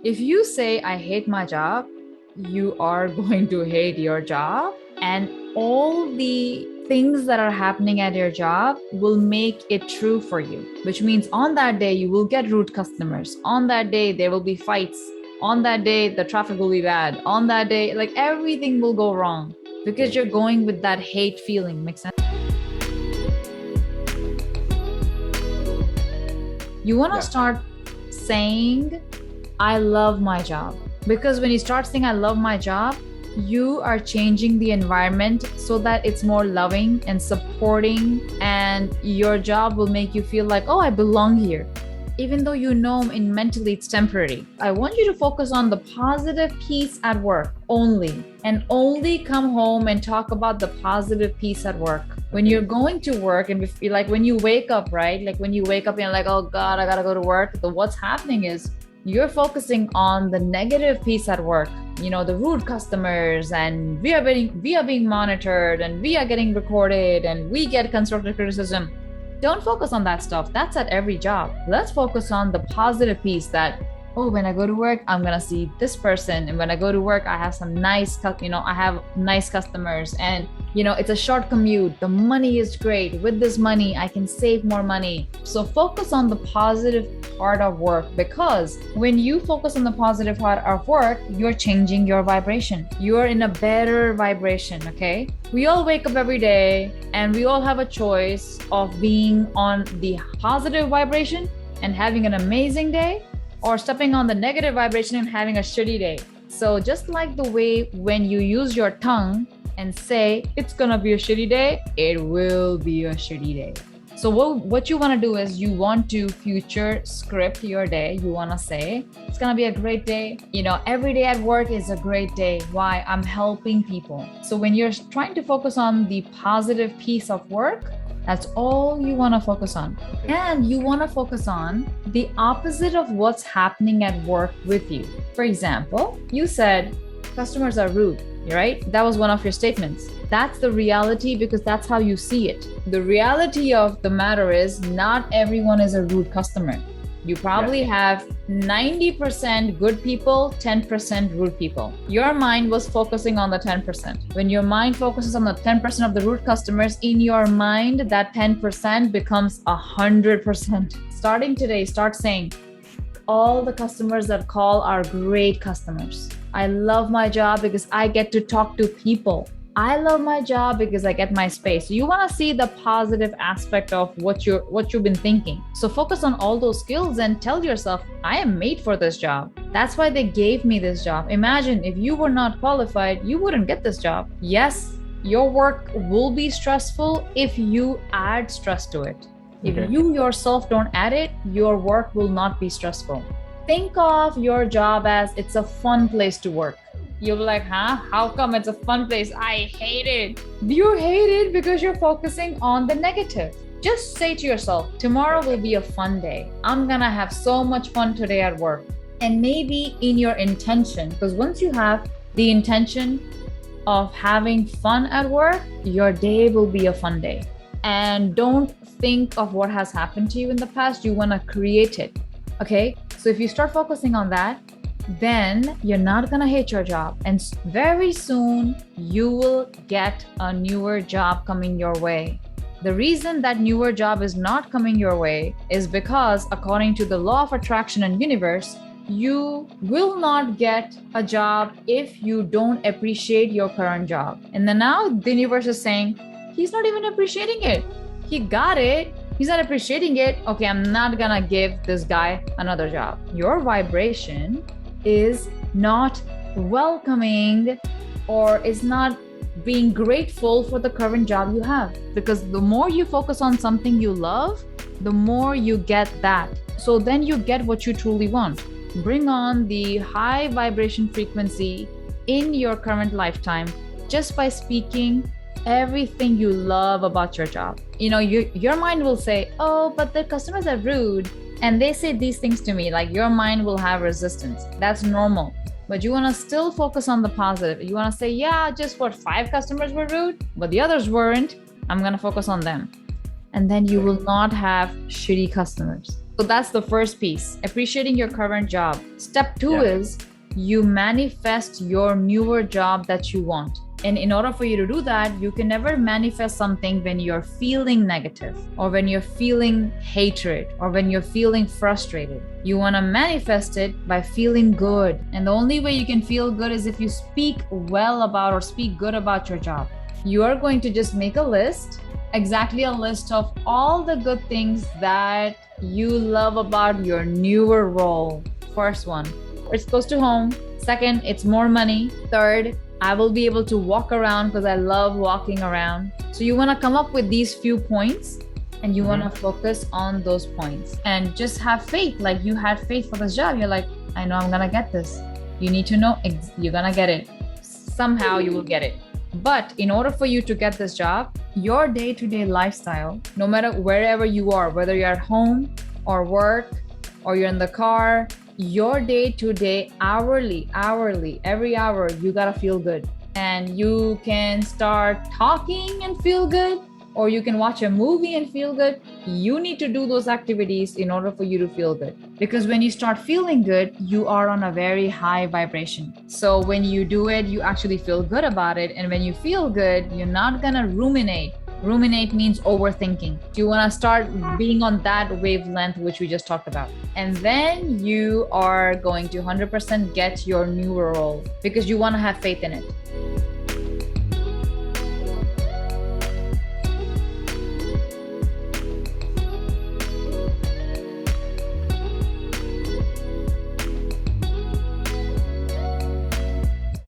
If you say, I hate my job, you are going to hate your job, and all the things that are happening at your job will make it true for you, which means on that day, you will get rude customers. On that day, there will be fights. On that day, the traffic will be bad. On that day, like everything will go wrong because you're going with that hate feeling. Make sense? You want to start saying, I love my job. Because when you start saying, I love my job, you are changing the environment so that it's more loving and supporting, and your job will make you feel like, oh, I belong here. Even though you know in mentally it's temporary. I want you to focus on the positive piece at work only, and only come home and talk about the positive piece at work. When you're going to work and like when you wake up, right? Like when you wake up and you're like, oh God, I gotta go to work. What's happening is you're focusing on the negative piece at work, the rude customers, and we are being monitored, and we are getting recorded, and we get constructive criticism. Don't focus on that stuff. That's at every job. Let's focus on the positive piece that, oh, when I go to work, I'm going to see this person. And when I go to work, I have some nice, I have nice customers, and, it's a short commute. The money is great. With this money, I can save more money. So focus on the positive part of work, because when you focus on the positive part of work, you're changing your vibration. You're in a better vibration. Okay. We all wake up every day and we all have a choice of being on the positive vibration and having an amazing day, or stepping on the negative vibration and having a shitty day. So just like the way when you use your tongue and say, it's gonna be a shitty day, it will be a shitty day. So what you wanna do is you want to future script your day. You wanna say, it's gonna be a great day. Every day at work is a great day. Why? I'm helping people. So when you're trying to focus on the positive piece of work, that's all you want to focus on. And you want to focus on the opposite of what's happening at work with you. For example, you said customers are rude, right? That was one of your statements. That's the reality because that's how you see it. The reality of the matter is not everyone is a rude customer. You probably have 90% good people, 10% rude people. Your mind was focusing on the 10%. When your mind focuses on the 10% of the rude customers, in your mind, that 10% becomes 100%. Starting today, start saying, all the customers that call are great customers. I love my job because I get to talk to people. I love my job because I get my space. You want to see the positive aspect of what you've been thinking. So focus on all those skills and tell yourself, I am made for this job. That's why they gave me this job. Imagine if you were not qualified, you wouldn't get this job. Yes, your work will be stressful if you add stress to it. If you yourself don't add it, your work will not be stressful. Think of your job as it's a fun place to work. You're like, how come it's a fun place? I hate it. You hate it because you're focusing on the negative. Just say to yourself, tomorrow will be a fun day. I'm gonna have so much fun today at work. And maybe in your intention, because once you have the intention of having fun at work, your day will be a fun day. And don't think of what has happened to you in the past. You wanna create it, okay? So if you start focusing on that, then you're not gonna hate your job. And very soon you will get a newer job coming your way. The reason that newer job is not coming your way is because according to the law of attraction and universe, you will not get a job if you don't appreciate your current job. And then now the universe is saying, he's not even appreciating it. He got it. He's not appreciating it. Okay, I'm not gonna give this guy another job. Your vibration is not welcoming or is not being grateful for the current job you have, because the more you focus on something you love, the more you get that. So then you get what you truly want. Bring on the high vibration frequency in your current lifetime just by speaking everything you love about your job. Your mind will say, oh, but the customers are rude and they say these things to me. Like, your mind will have resistance. That's normal. But you want to still focus on the positive. You want to say, yeah, just 5 customers were rude, but the others weren't. I'm going to focus on them. And then you will not have shitty customers. So that's the first piece, appreciating your current job. Step two Yeah. is you manifest your newer job that you want. And in order for you to do that, you can never manifest something when you're feeling negative or when you're feeling hatred or when you're feeling frustrated. You want to manifest it by feeling good. And the only way you can feel good is if you speak well about or speak good about your job. You are going to just make a list, exactly a list of all the good things that you love about your newer role. First one, it's close to home. Second, it's more money. Third, I will be able to walk around because I love walking around. So you want to come up with these few points and you want to focus on those points and just have faith. Like you had faith for this job. You're like, I know I'm going to get this. You need to know you're going to get it. Somehow you will get it. But in order for you to get this job, your day-to-day lifestyle, no matter wherever you are, whether you're at home or work or you're in the car, your day-to-day, hourly, every hour, you gotta feel good. And you can start talking and feel good, or you can watch a movie and feel good. You need to do those activities in order for you to feel good. Because when you start feeling good, you are on a very high vibration. So when you do it, you actually feel good about it. And when you feel good, you're not gonna ruminate. Ruminate means overthinking. You want to start being on that wavelength, which we just talked about. And then you are going to 100% get your new role because you want to have faith in it.